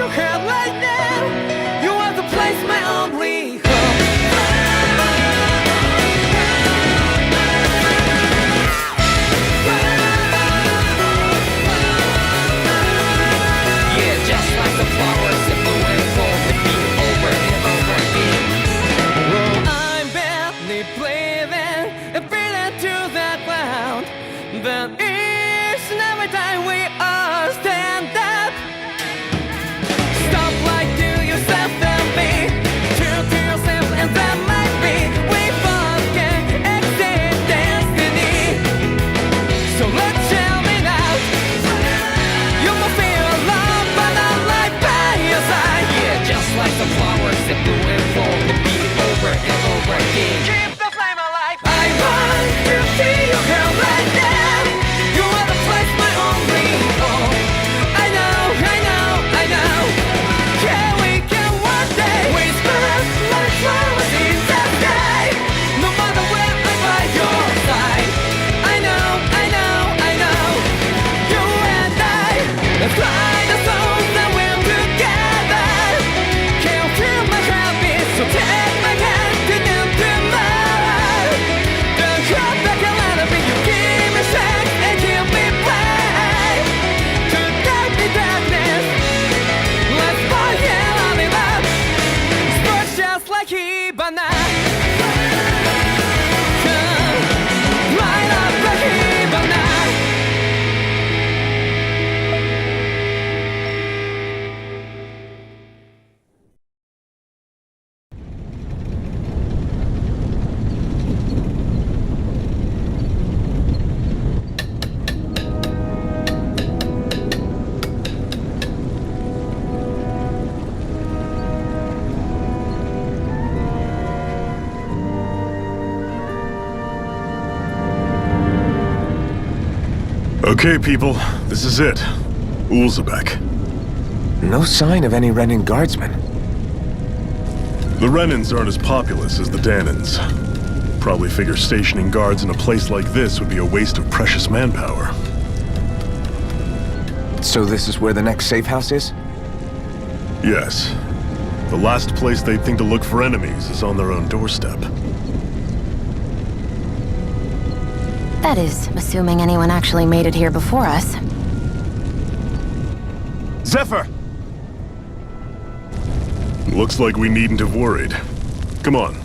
your head right now. You want to place my only hope. Yeah, just like the flowers that bloom and fall with me over and over again. Oh, I'm barely breathing and breathing to the ground. But each and every time we all stand up, stop like to yourself and be true to yourself, and that might be we both can exceed destiny. So let's tell me now, you will feel alone but not like by your side. Yeah, just like the flowers that bloom and fall with me over and over again. Keep the flame alive. I want to see you here right now. You are the place my only home. I know, I know, I know. Yeah, we can one day whisper like flowers in the sky. No matter where I'm by your side. I know, I know, I know. You and I, let's fly the souls that we're together. Can't feel my heartbeat, so take my hand to new tomorrow. The crowd back a little bit, you give me strength and keep me bright. To dark the darkness, let's fall in love. Sparks just like Hibana. Come, light up like Hibana. Okay, people, this is it. Ulzebek. No sign of any Renan guardsmen. The Renans aren't as populous as the Danans. Probably figure stationing guards in a place like this would be a waste of precious manpower. So this is where the next safe house is? Yes. The last place they'd think to look for enemies is on their own doorstep. That is, assuming anyone actually made it here before us. Zephyr! Looks like we needn't have worried. Come on.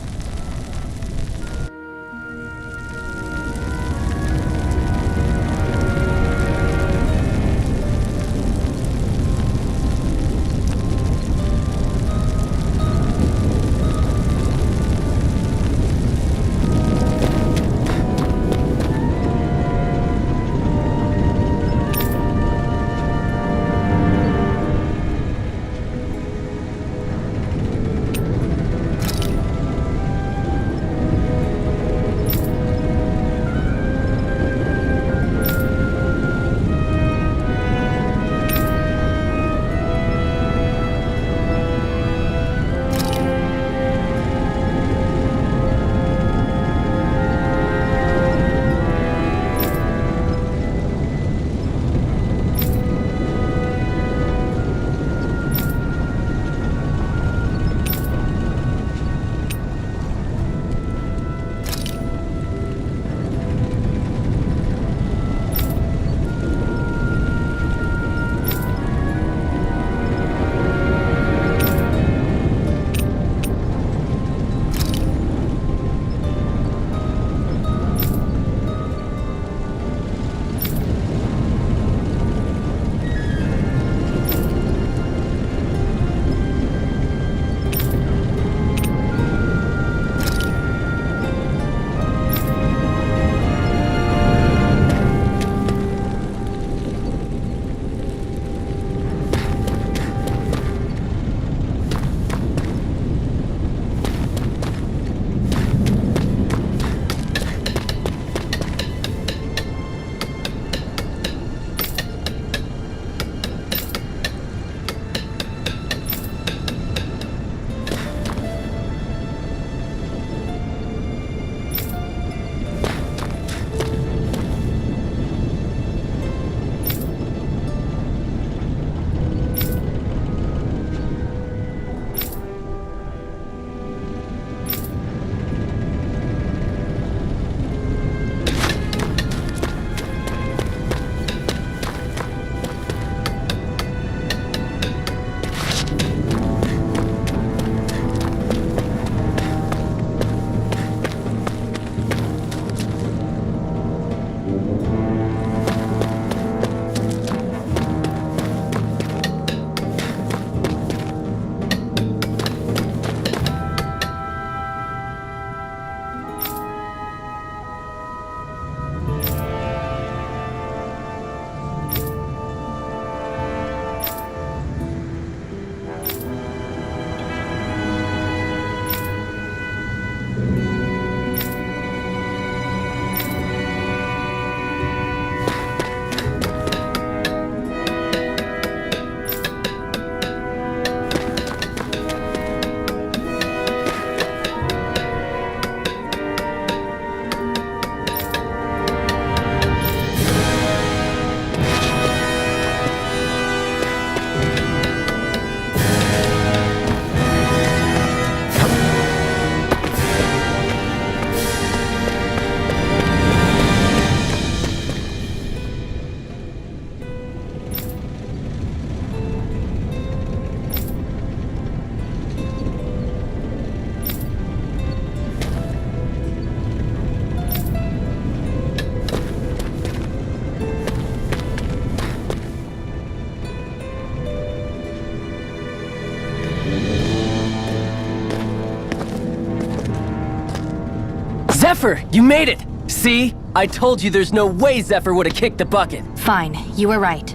Zephyr, you made it! See? I told you there's no way Zephyr would have kicked the bucket. Fine, you were right.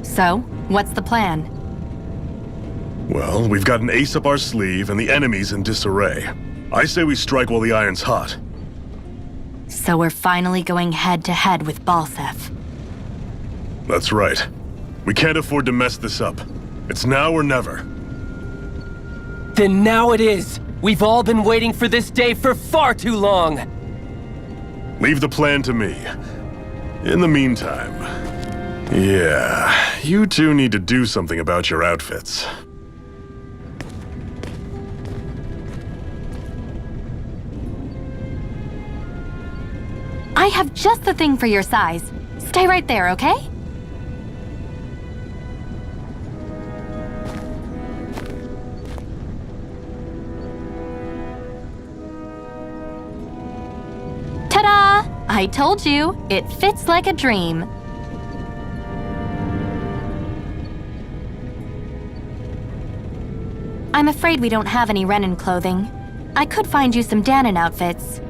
So, what's the plan? Well, we've got an ace up our sleeve and the enemy's in disarray. I say we strike while the iron's hot. So we're finally going head-to-head with Balsef. That's right. We can't afford to mess this up. It's now or never. Then now it is! We've all been waiting for this day for far too long! Leave the plan to me. In the meantime... yeah, you two need to do something about your outfits. I have just the thing for your size. Stay right there, okay? Ta-da! I told you, it fits like a dream. I'm afraid we don't have any Renin clothing. I could find you some Danon outfits.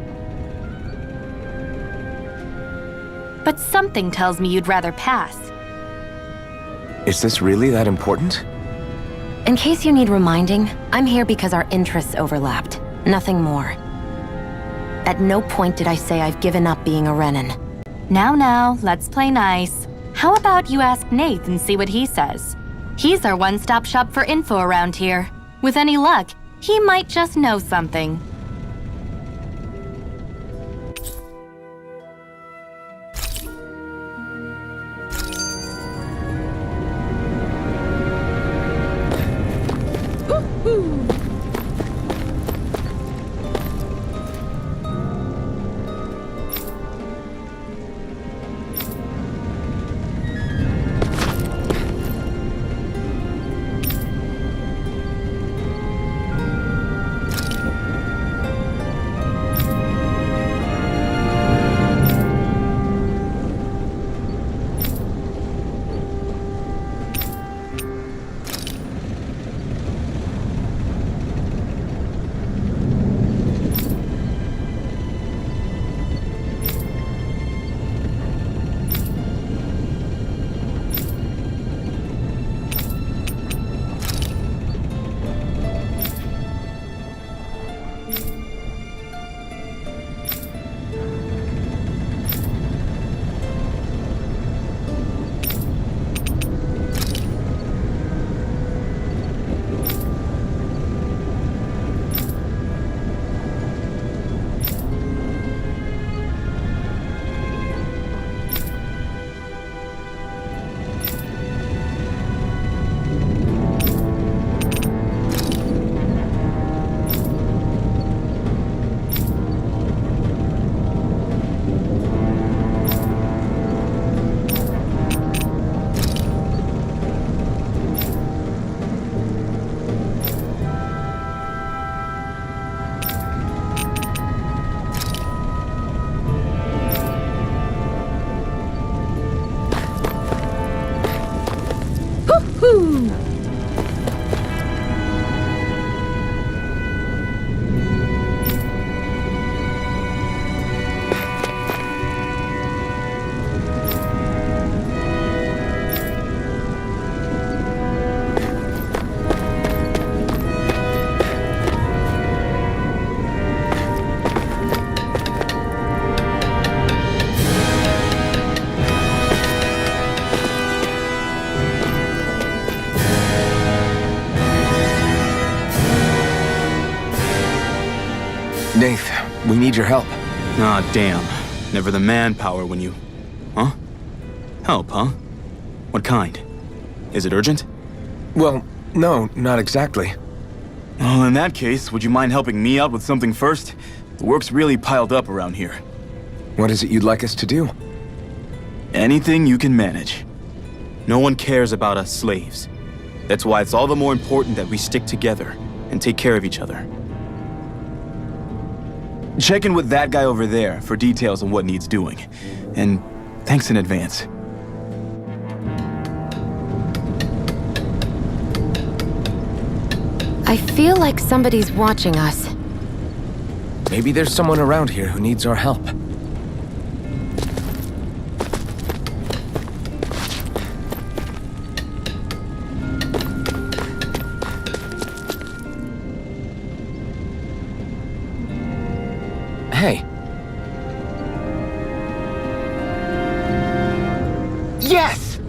But something tells me you'd rather pass. Is this really that important? In case you need reminding, I'm here because our interests overlapped. Nothing more. At no point did I say I've given up being a Renin. Now, let's play nice. How about you ask Nath and see what he says? He's our one-stop shop for info around here. With any luck, he might just know something. Nath, we need your help. Ah, damn. Never the manpower when you... Huh? Help, huh? What kind? Is it urgent? Well, no, not exactly. Well, in that case, would you mind helping me out with something first? The work's really piled up around here. What is it you'd like us to do? Anything you can manage. No one cares about us slaves. That's why it's all the more important that we stick together and take care of each other. Check in with that guy over there for details on what needs doing. And thanks in advance. I feel like somebody's watching us. Maybe there's someone around here who needs our help. Hey. Yes!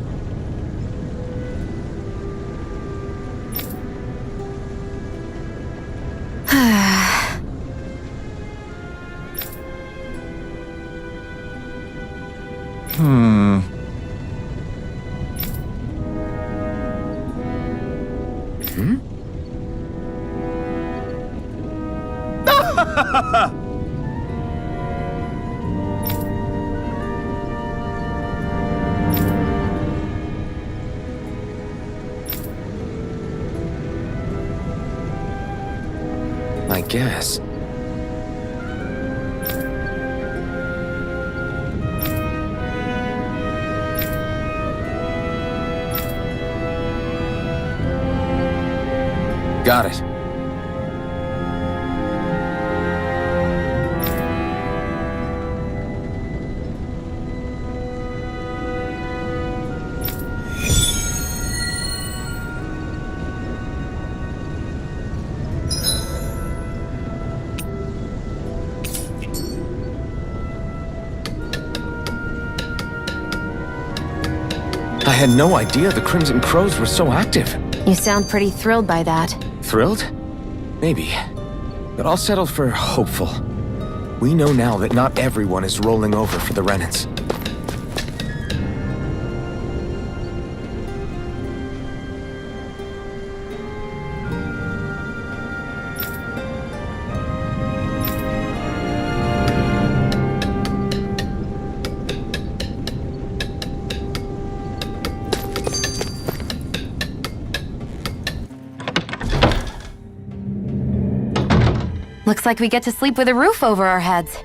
I guess. Got it. I had no idea the Crimson Crows were so active. You sound pretty thrilled by that. Thrilled? Maybe. But I'll settle for hopeful. We know now that not everyone is rolling over for the Renans. Looks like we get to sleep with a roof over our heads.